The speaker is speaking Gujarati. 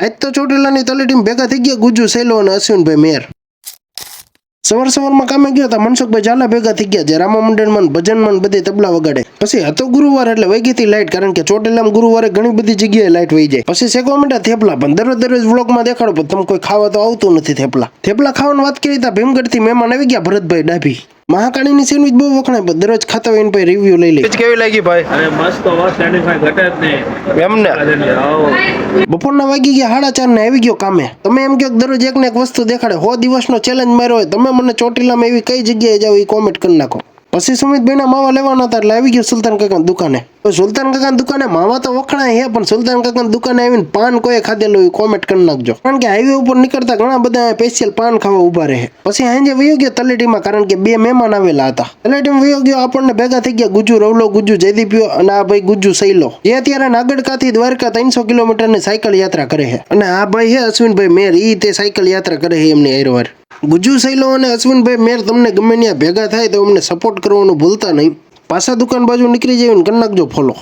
આજ તો ચોટીલાની તલેટીમાં ભેગા થઈ ગયા ગુજ્જુ સૈલો અને અશ્વિનભાઈ મેર. સવારમાં કામે ગયો હતા મનસુખભાઈ ઝાલા ભેગા થઈ ગયા. જે રામા મંડળમાં ભજનમાં બધે તબલા વગાડે. પછી હતો ગુરુવાર એટલે વહી ગઈ લાઈટ, કારણ કે ચોટીલામાં ગુરુવારે ઘણી બધી જગ્યાએ લાઈટ વહી જાય. પછી શેકવા માંડ્યા થેપલા, પણ દરરોજ વ્લોગમાં દેખાડો પણ તમે કોઈ ખાવા તો આવતું નથી. થેપલા ખાવાની વાત કરી હતા. ભીમગઢથી મહેમાન આવી ગયા ભરતભાઈ ડાભી. મહાકાળીની સેન્ડવિચ બહુ વખણાય, પણ દરરોજ ખાતા હોય ને રિવ્યુ લઈ લે. કેવી લાગી ભાઈ? અરે મસ્ત હો, 75 ઘટે જ નહીં એમને. બપોરના વાગી ગયા 4:30 ને આવી ગયો કામે. તમે એમ કહો દરરોજ એક ને એક વસ્તુ દેખાડે. 100 દિવસનો ચેલેન્જ માર્યો હોય. તમે મને ચોટીલામાં એવી કઈ જગ્યાએ જાવ એ કોમેન્ટ કરી નાખો. પછી સુમિતભાઈના માવા લેવાના હતા એટલે આવી ગયો સુલતાન કાકાની દુકાને. સુલતાન કાકાની દુકાને માવા તો વખણાય હે, પણ સુલતાન કાકાની દુકાને આવીને પાન કોઈ ખાધેલું એ કોમેન્ટ કરી નાખજો, કારણ કે હાઈવે ઉપર નીકળતા ઘણા બધા સ્પેશિયલ પાન ખાવા ઉભા રહે. પછી હાંજે વયો ગયો તલેટીમાં, કારણ કે 2 મહેમાન આવેલા હતા. તલેટીમાં વયો ગયો, આપણને ભેગા થઈ ગયા ગુજ્જુ રવલો, ગુજ્જુ જયદીપ્યો અને આ ભાઈ ગુજ્જુ સૈલો, જે અત્યારે નાગડકાથી દ્વારકા 300 કિલોમીટરની સાયકલ યાત્રા કરે છે. અને આ ભાઈ હે અશ્વિનભાઈ મેર, ઈ તે સાયકલ યાત્રા કરે છે એમની હારે. ગુજ્જુ સૈલો અને અશ્વિનભાઈ મેર તમને ગમે ત્યાં ભેગા થાય તો અમને સપોર્ટ કરવાનું ભૂલતા નહીં. પાછા દુકાન બાજુ નીકળી જાય ને કરી નાખજો ફોલો.